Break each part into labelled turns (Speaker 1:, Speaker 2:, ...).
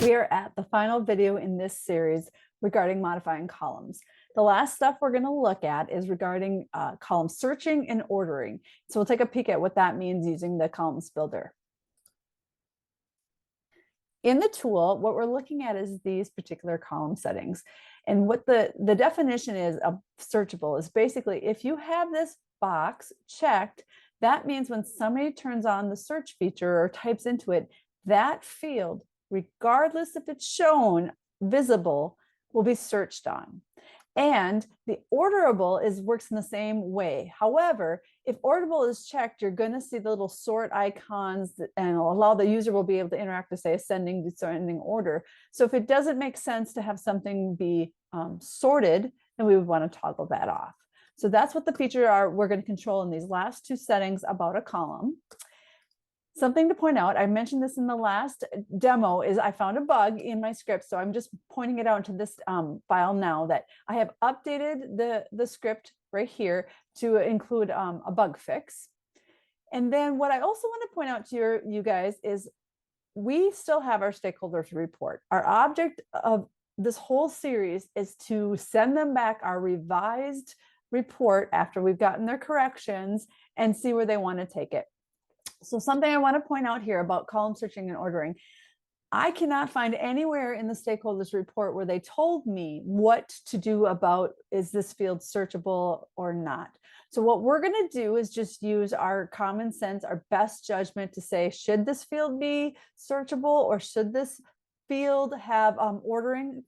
Speaker 1: We are at the final video in this series regarding modifying columns. The last stuff we're going to look at is regarding column searching and ordering. So we'll take a peek at what that means using the columns builder. In the tool, what we're looking at is these particular column settings. And what the definition is of searchable is basically if you have this box checked, that means when somebody turns on the search feature or types into it, that field, regardless if it's shown visible, will be searched on. And the orderable works in the same way. However, if orderable is checked, you're going to see the little sort icons and allow the user will be able to interact to say ascending, descending order. So if it doesn't make sense to have something be sorted, then we would want to toggle that off. So that's what the features are we're going to control in these last two settings about a column. Something to point out, I mentioned this in the last demo, is I found a bug in my script. So I'm just pointing it out into this file now that I have updated the script right here to include a bug fix. And then what I also want to point out to you guys is we still have our stakeholders report. Our object of this whole series is to send them back our revised report after we've gotten their corrections and see where they want to take it. So something I want to point out here about column searching and ordering, I cannot find anywhere in the stakeholders report where they told me what to do about is this field searchable or not. So what we're going to do is just use our common sense, our best judgment to say, should this field be searchable or should this field have ordering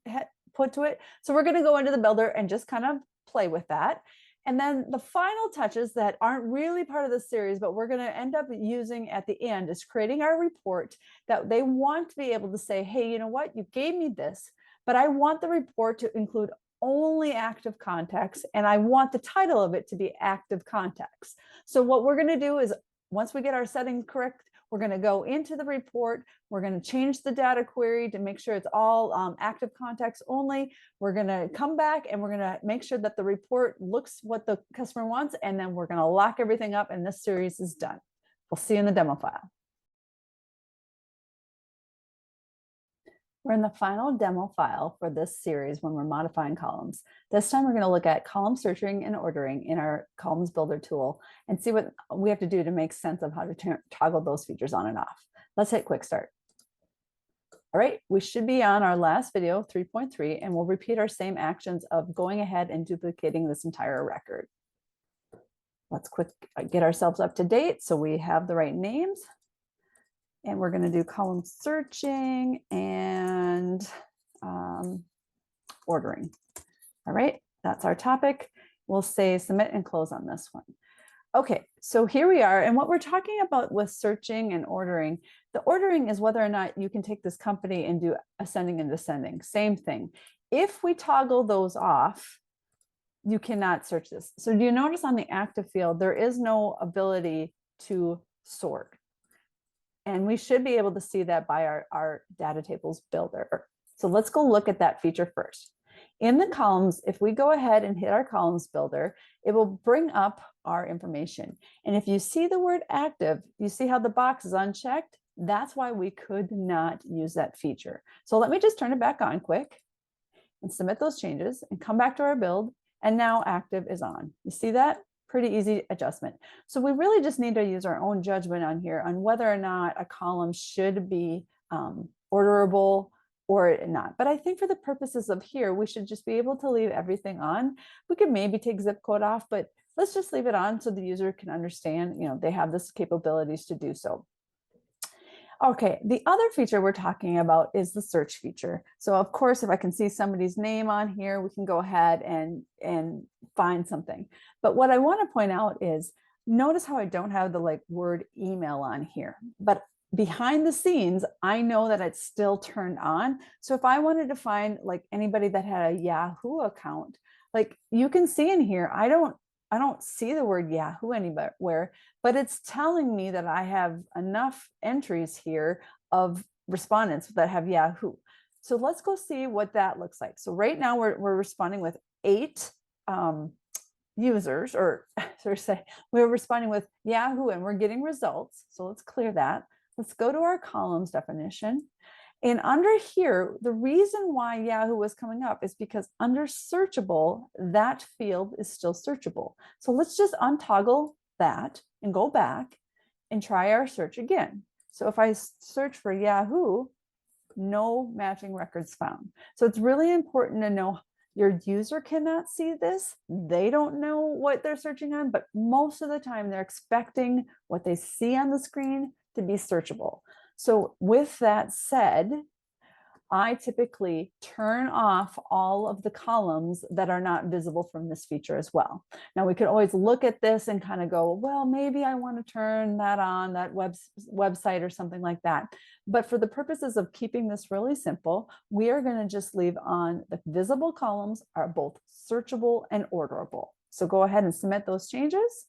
Speaker 1: put to it? So we're going to go into the builder and just kind of play with that. And then the final touches that aren't really part of the series, but we're going to end up using at the end is creating our report that they want to be able to say, hey, you know what, you gave me this, but I want the report to include only active contacts, and I want the title of it to be active contacts. So what we're going to do is once we get our settings correct, we're going to go into the report. We're going to change the data query to make sure it's all active contacts only. We're going to come back and we're going to make sure that the report looks what the customer wants. And then we're going to lock everything up and this series is done. We'll see you in the demo file. We're in the final demo file for this series when we're modifying columns. This time we're going to look at column searching and ordering in our columns builder tool and see what we have to do to make sense of how to toggle those features on and off. Let's hit quick start. All right, we should be on our last video 3.3 and we'll repeat our same actions of going ahead and duplicating this entire record. Let's get ourselves up to date so we have the right names. And we're going to do column searching and ordering. All right, that's our topic. We'll say submit and close on this one. Okay, so here we are. And what we're talking about with searching and ordering, the ordering is whether or not you can take this company and do ascending and descending. Same thing. If we toggle those off, you cannot search this. So do you notice on the active field, there is no ability to sort. And we should be able to see that by our DataTables builder. So let's go look at that feature first. In the columns, if we go ahead and hit our columns builder, it will bring up our information. And if you see the word active, you see how the box is unchecked? That's why we could not use that feature. So let me just turn it back on quick and submit those changes and come back to our build. And now active is on. You see that? Pretty easy adjustment. So we really just need to use our own judgment on here on whether or not a column should be orderable or not. But I think for the purposes of here, we should just be able to leave everything on. We could maybe take zip code off, but let's just leave it on so the user can understand, you know, they have this capabilities to do so. Okay, the other feature we're talking about is the search feature. So of course, if I can see somebody's name on here, we can go ahead and find something. But what I want to point out is, notice how I don't have the word email on here, but behind the scenes, I know that it's still turned on. So if I wanted to find anybody that had a Yahoo account, you can see in here, I don't see the word Yahoo anywhere, but it's telling me that I have enough entries here of respondents that have Yahoo. So let's go see what that looks like. So right now we're responding with 8 users, or we're responding with Yahoo and we're getting results. So let's clear that. Let's go to our columns definition. And under here, the reason why Yahoo was coming up is because under searchable, that field is still searchable. So let's just untoggle that and go back and try our search again. So if I search for Yahoo, no matching records found. So it's really important to know your user cannot see this. They don't know what they're searching on, but most of the time they're expecting what they see on the screen to be searchable. So with that said, I typically turn off all of the columns that are not visible from this feature as well. Now we could always look at this and kind of go, well, maybe I want to turn that on, that website or something like that. But for the purposes of keeping this really simple, we are going to just leave on the visible columns are both searchable and orderable. So go ahead and submit those changes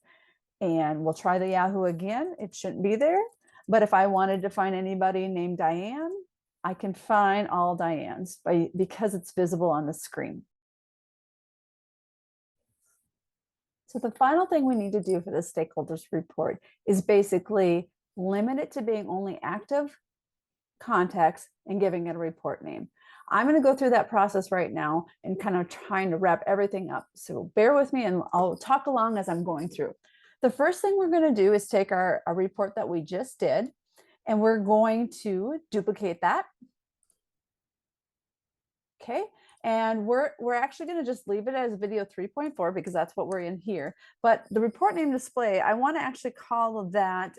Speaker 1: and we'll try the Yahoo again. It shouldn't be there. But if I wanted to find anybody named Diane, I can find all Dianes because it's visible on the screen. So the final thing we need to do for the stakeholders report is basically limit it to being only active contacts and giving it a report name. I'm going to go through that process right now and kind of trying to wrap everything up. So bear with me and I'll talk along as I'm going through. The first thing we're going to do is take our report that we just did, and we're going to duplicate that. Okay, and we're actually going to just leave it as video 3.4 because that's what we're in here. But the report name display, I want to actually call that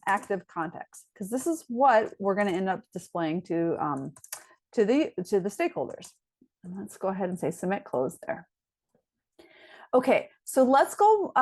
Speaker 1: active contacts, because this is what we're going to end up displaying to the stakeholders. And let's go ahead and say submit close there. Okay, so let's go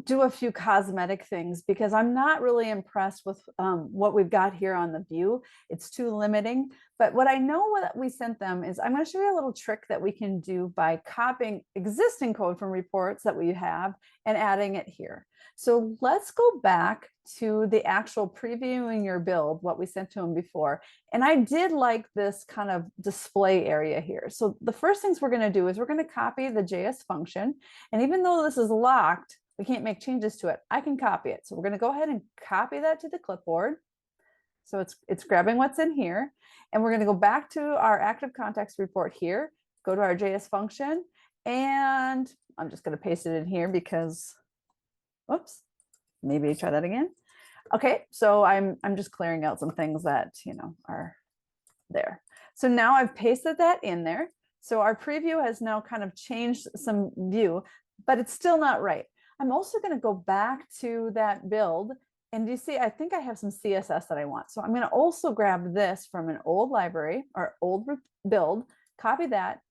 Speaker 1: do a few cosmetic things because I'm not really impressed with what we've got here on the view. It's too limiting. But what I know that we sent them is I'm going to show you a little trick that we can do by copying existing code from reports that we have and adding it here. So let's go back to the actual previewing your build, what we sent to them before. And I did like this kind of display area here. So the first things we're going to do is we're going to copy the JS function. And even though this is locked, we can't make changes to it. I can copy it. So we're going to go ahead and copy that to the clipboard. So it's grabbing what's in here. And we're going to go back to our active contacts report here, go to our JS function, and I'm just going to paste it in here because, whoops, maybe try that again. Okay, so I'm just clearing out some things that, are there. So now I've pasted that in there. So our preview has now kind of changed some view, but it's still not right. I'm also going to go back to that build. And you see, I think I have some CSS that I want. So I'm going to also grab this from an old library or old build, copy that,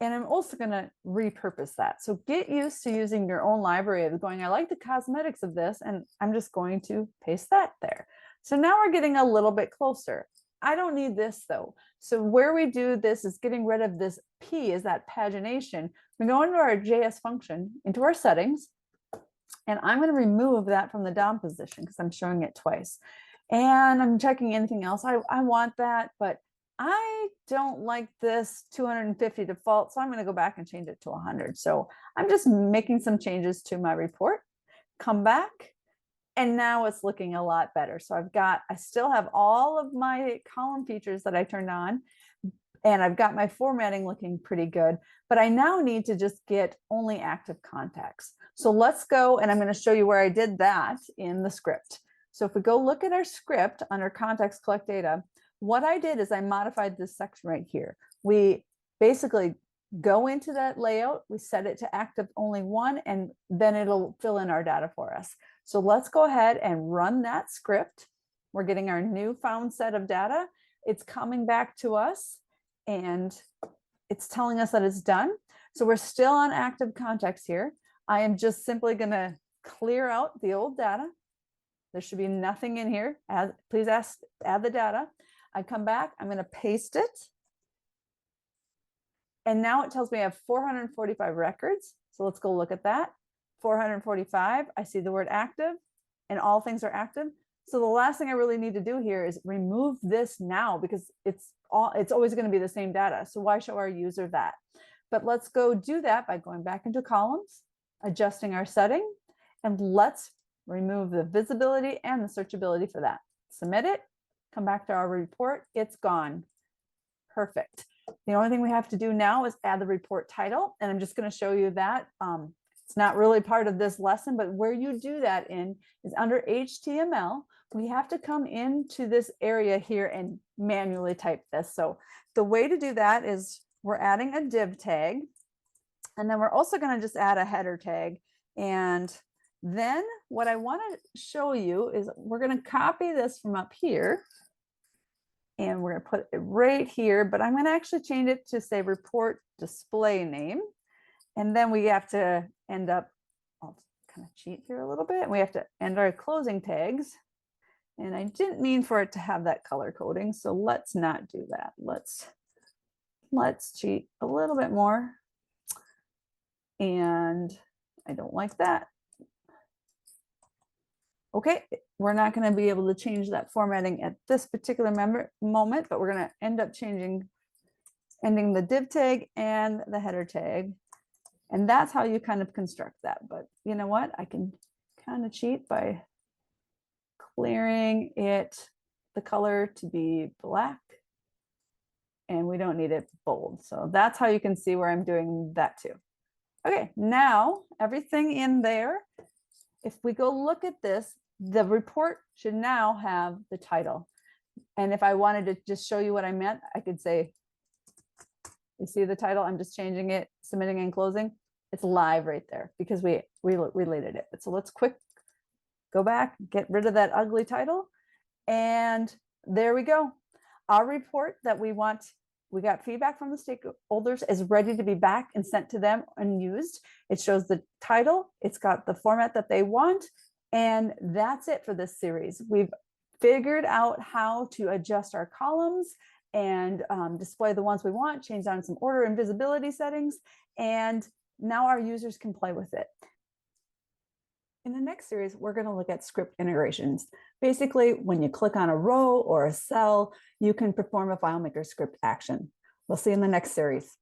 Speaker 1: and I'm also going to repurpose that. So get used to using your own library of going, I like the cosmetics of this, and I'm just going to paste that there. So now we're getting a little bit closer. I don't need this though. So where we do this is getting rid of this P, is that pagination. We go into our JS function, into our settings, and I'm going to remove that from the DOM position because I'm showing it twice. And I'm checking anything else. I want that, but I don't like this 250 default. So I'm going to go back and change it to 100. So I'm just making some changes to my report, come back, and now it's looking a lot better. So I still have all of my column features that I turned on, and I've got my formatting looking pretty good, but I now need to just get only active contacts. So let's go, and I'm going to show you where I did that in the script. So if we go look at our script under contacts collect data, what I did is I modified this section right here. We basically go into that layout, we set it to active only one, and then it'll fill in our data for us. So let's go ahead and run that script. We're getting our new found set of data. It's coming back to us, and it's telling us that it's done. So we're still on active contacts here. I am just simply going to clear out the old data. There should be nothing in here. Please add the data. I come back, I'm going to paste it. And now it tells me I have 445 records. So let's go look at that. 445, I see the word active, and all things are active. So the last thing I really need to do here is remove this now, because it's always going to be the same data. So why show our user that? But let's go do that by going back into columns, adjusting our setting, and let's remove the visibility and the searchability for that. Submit it, come back to our report, it's gone. Perfect. The only thing we have to do now is add the report title, and I'm just going to show you that. It's not really part of this lesson, but where you do that in is under HTML. We have to come into this area here and manually type this. So the way to do that is we're adding a div tag, and then we're also going to just add a header tag. And then what I want to show you is we're going to copy this from up here, and we're going to put it right here, but I'm going to actually change it to say report display name. And then we have to end up, I'll kind of cheat here a little bit. We have to end our closing tags. And I didn't mean for it to have that color coding, so let's not do that. Let's cheat a little bit more. And I don't like that. Okay, we're not going to be able to change that formatting at this particular moment, but we're going to end up ending the div tag and the header tag. And that's how you kind of construct that. But you know what? I can kind of cheat by clearing the color to be black. And we don't need it bold. So that's how you can see where I'm doing that too. Okay, now everything in there, if we go look at this, the report should now have the title. And if I wanted to just show you what I meant, I could say, you see the title, I'm just changing it, submitting and closing. It's live right there because we related it. So let's go back, get rid of that ugly title. And there we go. Our report that we got feedback from the stakeholders is ready to be back and sent to them and used. It shows the title, it's got the format that they want, and that's it for this series. We've figured out how to adjust our columns and display the ones we want, change down some order and visibility settings, and now our users can play with it. In the next series, we're going to look at script integrations. Basically, when you click on a row or a cell, you can perform a FileMaker script action. We'll see you in the next series.